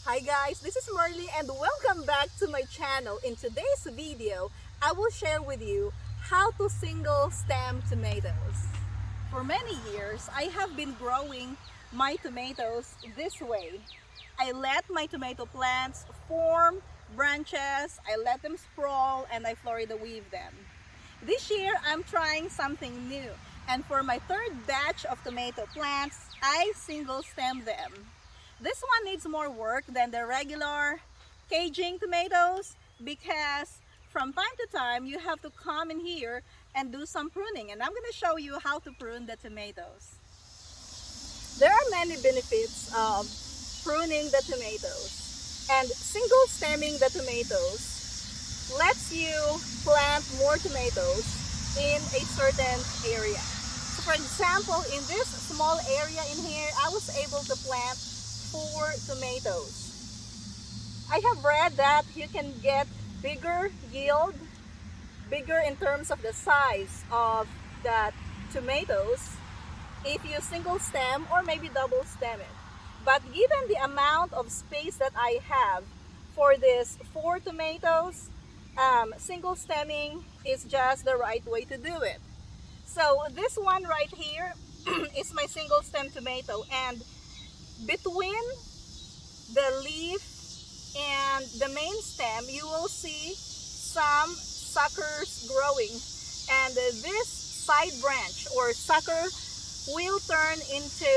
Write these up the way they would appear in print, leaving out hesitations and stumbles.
Hi guys, this is Marley and welcome back to my channel. In today's video, I will share with you how to single stem tomatoes. For many years, I have been growing my tomatoes this way. I let my tomato plants form branches, I let them sprawl, and I Florida weave them. This year, I'm trying something new. And for my third batch of tomato plants, I single stem them. This one needs more work than the regular caging tomatoes because from time to time you have to come in here and do some pruning, and I'm going to show you how to prune the tomatoes. There are many benefits of pruning the tomatoes, and single stemming the tomatoes lets you plant more tomatoes in a certain area. So for example, in this small area in here, I was able to plant 4 tomatoes. I have read that you can get bigger yield, bigger in terms of the size of the tomatoes if you single stem or maybe double stem it. But given the amount of space that I have for these 4 tomatoes, single stemming is just the right way to do it. So this one right here is my single stem tomato, and between the leaf and the main stem you will see some suckers growing, and this side branch or sucker will turn into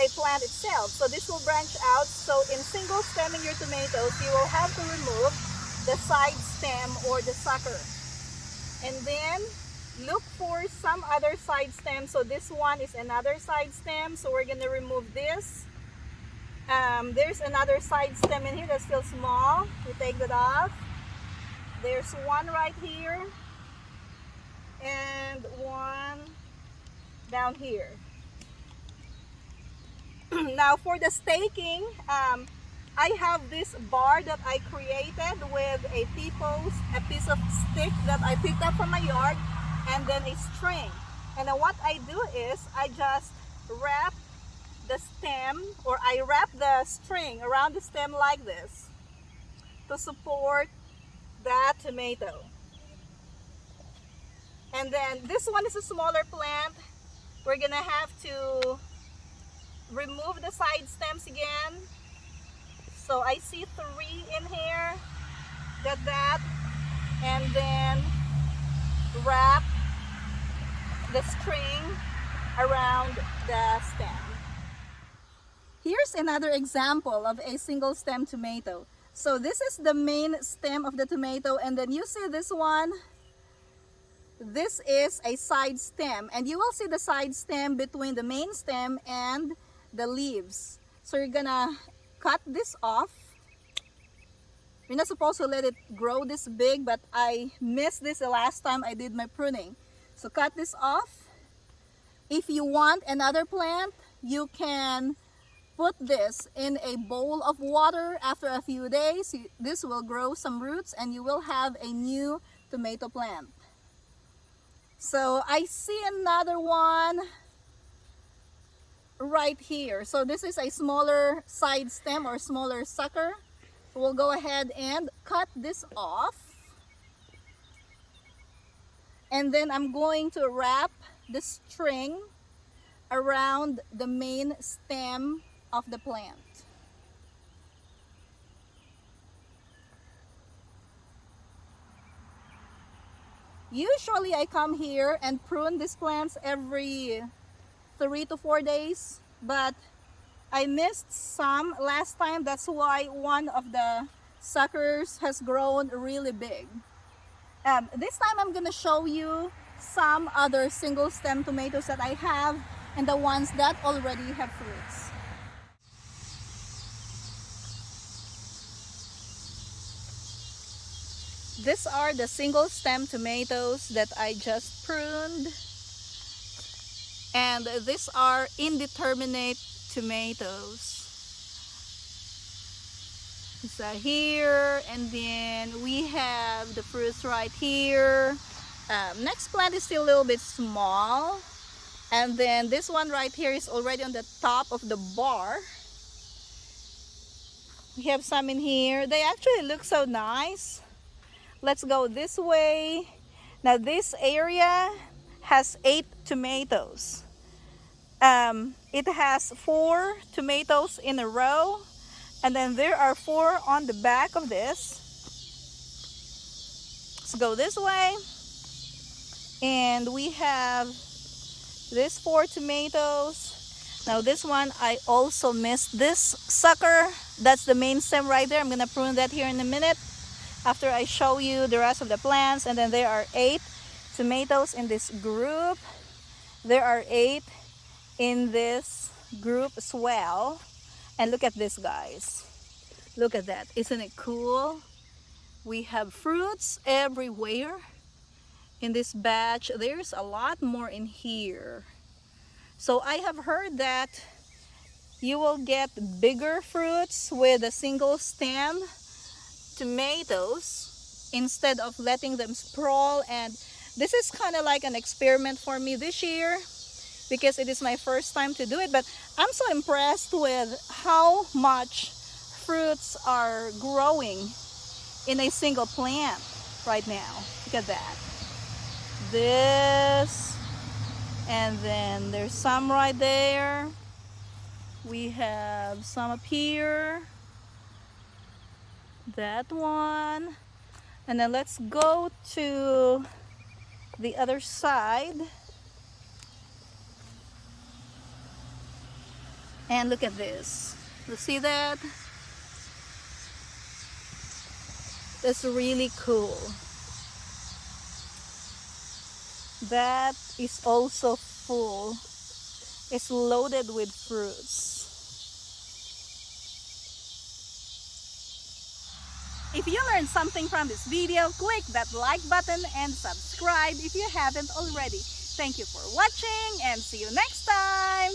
a plant itself. So this will branch out. So in single stemming your tomatoes, you will have to remove the side stem or the sucker, and then look for some other side stem. So this one is another side stem, so we're gonna remove this. There's another side stem in here that's still small. We take that off. There's one right here and one down here. Now for the staking, I have this bar that I created with a T-post, a piece of stick that I picked up from my yard, and then a string. And then what I do is I just wrap the stem, or I wrap the string around the stem like this to support that tomato. And then this one is a smaller plant. We're gonna have to remove the side stems again. So I see 3 in here. Got that. And then wrap the string around the stem. Here's another example of a single stem tomato. So this is the main stem of the tomato, and then you see this one. This is a side stem, and you will see the side stem between the main stem and the leaves. So you're gonna cut this off. You're not supposed to let it grow this big, but I missed this the last time I did my pruning. So cut this off. If you want another plant, you can put this in a bowl of water. After a few days, this will grow some roots and you will have a new tomato plant. So I see another one right here. So this is a smaller side stem or smaller sucker. We'll go ahead and cut this off. And then I'm going to wrap the string around the main stem of the plant. Usually I come here and prune these plants every 3 to 4 days, but I missed some last time. That's why one of the suckers has grown really big. This time I'm gonna show you some other single stem tomatoes that I have and the ones that already have fruits. These are the single stem tomatoes that I just pruned, and these are indeterminate tomatoes. So here, and then we have the fruits right here. Next plant is still a little bit small, and then this one right here is already on the top of the bar. We have some in here. They actually look so nice. Let's go this way. Now this area has 8 tomatoes. It has 4 tomatoes in a row, and then there are 4 on the back of this. Let's go this way. And we have this 4 tomatoes. Now this one, I also missed this sucker. That's the main stem right there. I'm gonna prune that here in a minute after I show you the rest of the plants. And then there are 8 tomatoes in this group. There are 8 in this group as well. And look at this, guys. Look at that. Isn't it cool? We have fruits everywhere in this batch. There's a lot more in here. So I have heard that you will get bigger fruits with a single stem tomatoes instead of letting them sprawl. And this is kind of like an experiment for me this year because it is my first time to do it. But I'm so impressed with how much fruits are growing in a single plant right now. Look at that. This, and then there's some right there. We have some up here. That one. And then let's go to the other side. And look at this. You see that? That's really cool. That is also full. It's loaded with fruits. If you learned something from this video, click that like button and subscribe if you haven't already. Thank you for watching and see you next time!